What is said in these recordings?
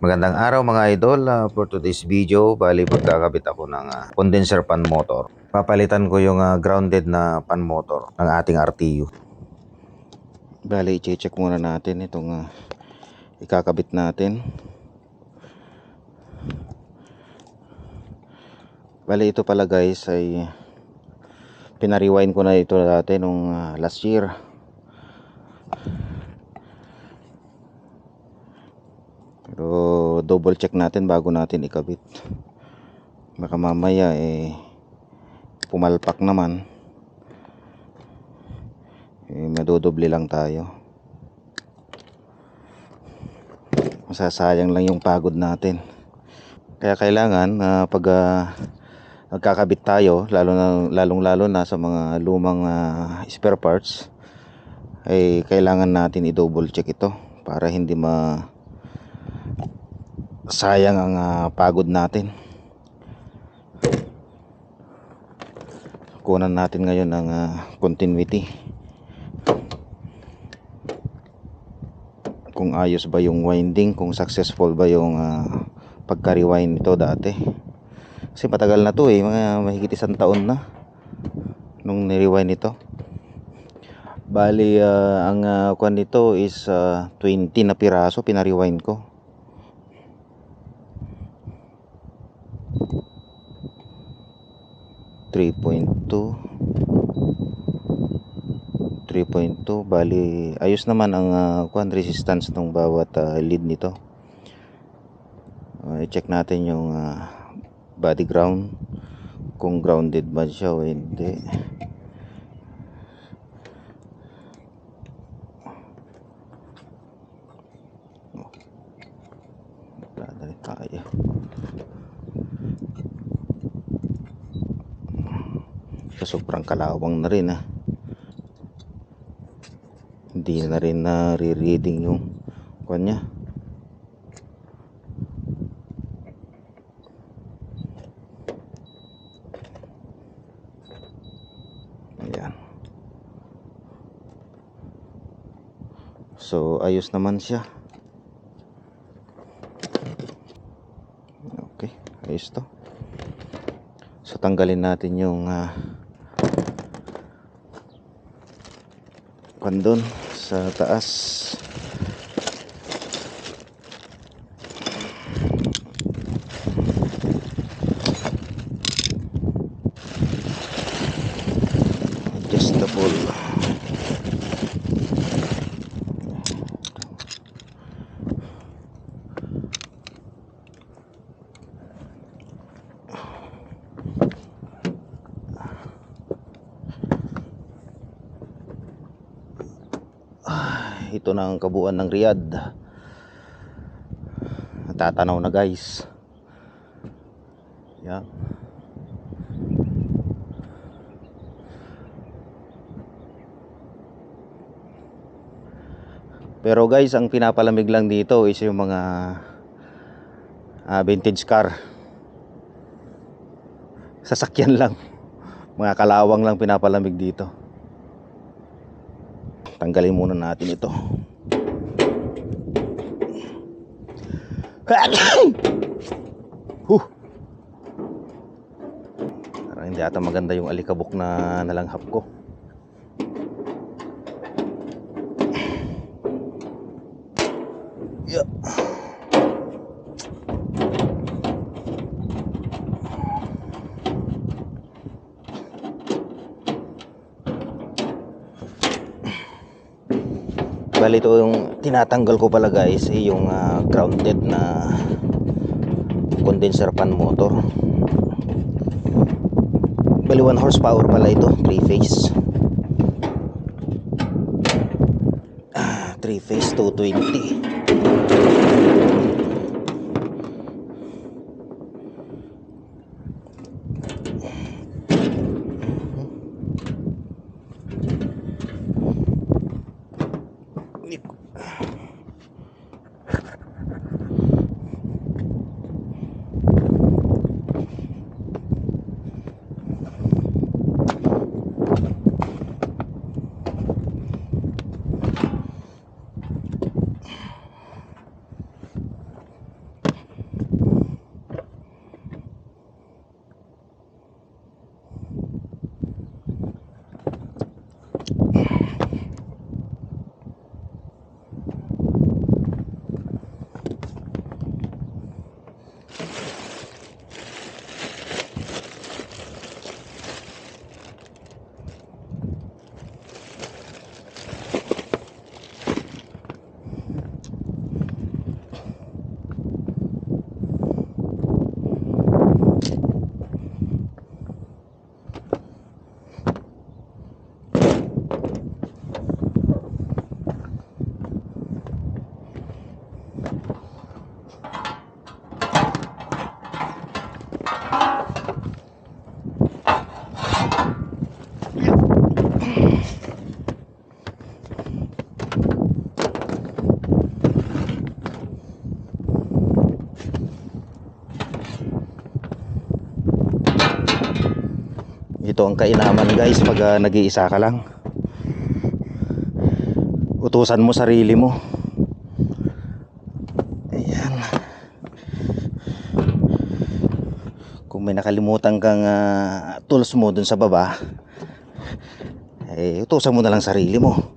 Magandang araw mga idol. For today's video, bali pagkakabit ako ng condenser fan motor. Papalitan ko yung grounded na fan motor ng ating RTU. Bali i-check muna natin itong ikakabit natin. Bali ito pala guys ay pina-rewind ko na ito dati nung last year. Pero double check natin bago natin ikabit. Baka mamaya pumalpak naman. Madodoble lang tayo. Masasayang lang yung pagod natin. Kaya kailangan pag magkakabit tayo, lalong-lalo na sa mga lumang spare parts, ay kailangan natin i-double check ito para hindi sayang ang pagod natin. Kunan natin ngayon ng continuity. Kung ayos ba yung winding, kung successful ba yung pagka-rewind nito dati. Kasi matagal na to mga mahigit 1 taon na nung ni-rewind ito. Bali ang kuan nito is 20 na piraso pina-rewind ko. .3.2 bali ayos naman ang kuan resistance ng bawat lead nito. I-check natin yung body ground, kung grounded ba siya o hindi. Wala tayo. Sobrang kalawang na rin hindi na rin nare-reading yung kanya. Ayan. So ayos naman siya. Okay, ayos to. So tanggalin natin yung kandon sa taas. Adjustable. Ito na ang kabuuan ng Riyadh. Tatanaw na guys. Yan. Pero guys, ang pinapalamig lang dito is yung mga vintage car. Sasakyan lang. Mga kalawang lang pinapalamig dito. Tanggalin muna natin ito. Parang hindi ata maganda yung alikabok na nalanghap ko. Yeah. Bali ito yung tinatanggal ko pala guys, yung grounded na condenser fan motor. Bali 1 horsepower pala ito, 3 phase. 3 phase 220. Ito ang kainaman guys pag nag-iisa ka lang. Utusan mo sarili mo. Ayan. Kung may nakalimutan kang tools mo dun sa baba, utusan mo na lang sarili mo.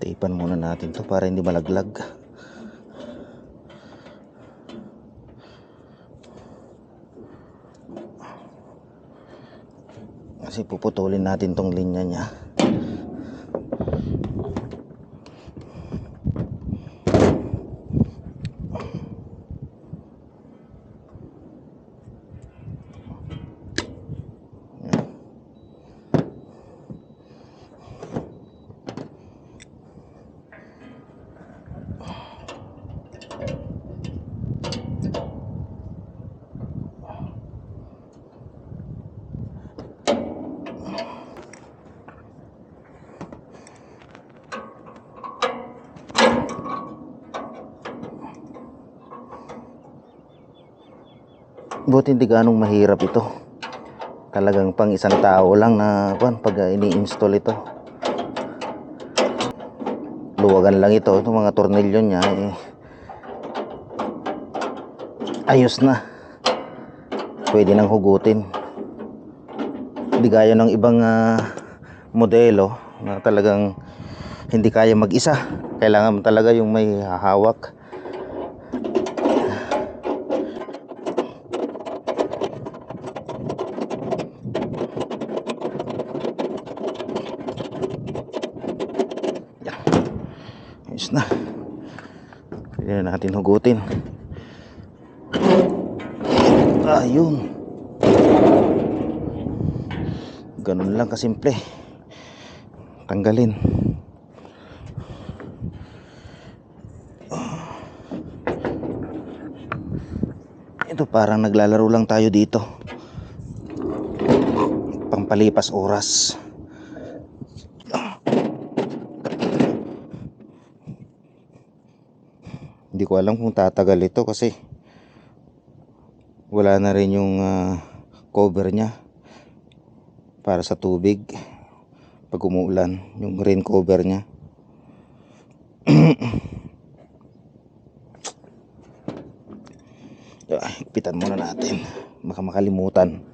Taipan muna natin to para hindi malaglag. Kasi puputulin natin tong linya niya. Buti hindi ganong mahirap ito. Talagang pang isang tao lang na pag ini-install ito. Luwagan lang ito. Itong mga tornilyo niya ayos na. Pwede nang hugutin. Hindi gaya ng ibang modelo na talagang hindi kaya mag-isa. Kailangan talaga yung may hawak. Ayos na. Pwede na natin hugutin. Ayun. Ganun lang kasimple. Tanggalin. Ito parang naglalaro lang tayo dito. Pampalipas oras. Hindi ko alam kung tatagal ito kasi wala na rin yung cover niya para sa tubig pag umuulan, yung rain cover niya. Higpitan muna natin, baka makalimutan.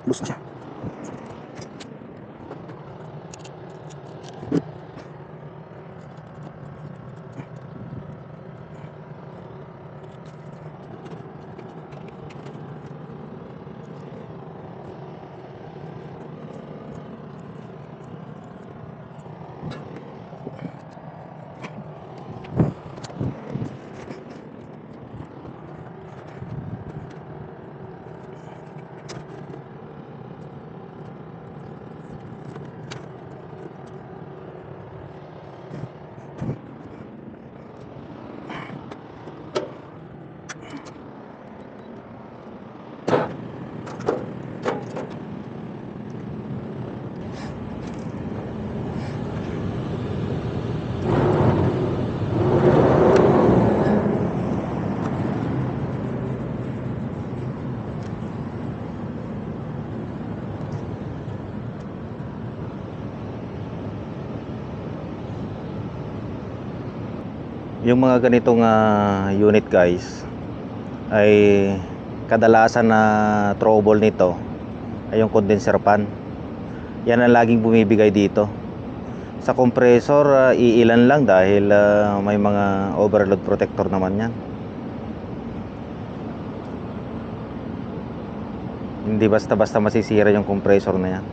Lus na siya. Yung mga ganitong unit guys ay kadalasan na trouble nito ay yung condenser fan. Yan ang laging bumibigay dito. Sa compressor iilan lang dahil may mga overload protector naman yan. Hindi basta-basta masisira yung compressor na yan.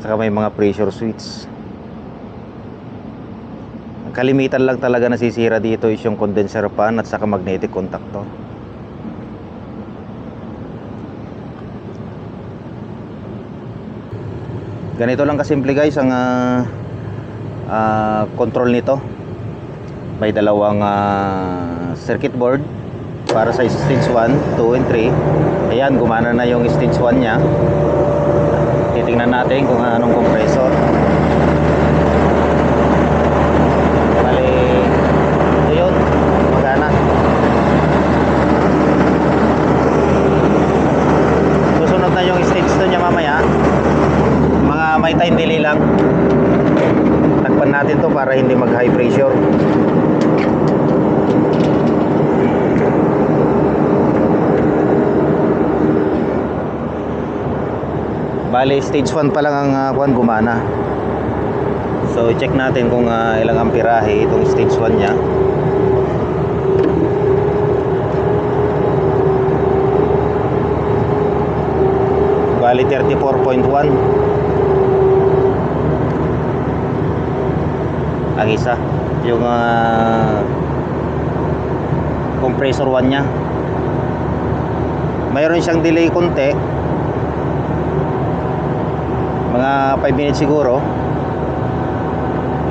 Saka may mga pressure switch. Kalimitan lang talaga nasisira dito is yung condenser fan at saka magnetic contactor. Ganito lang kasimple guys ang control nito. May dalawang circuit board para sa stage 1, 2, and 3. Ayan, gumana na yung stage 1 nya. Titingnan natin kung anong compressor. May time delay lang. Takpan natin to para hindi mag high pressure. Bali stage 1 pa lang ang gumana. So check natin kung ilang amperahe itong stage 1 nya. Bali 34.1 ang isa, yung compressor 1 nya. Mayroon siyang delay konti, mga 5 minutes siguro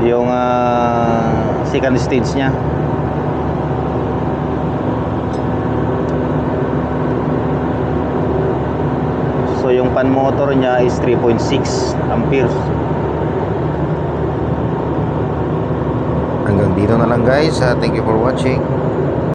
yung second stage nya. So yung fan motor nya is 3.6 amperes. Hanggang dito na lang guys. Thank you for watching.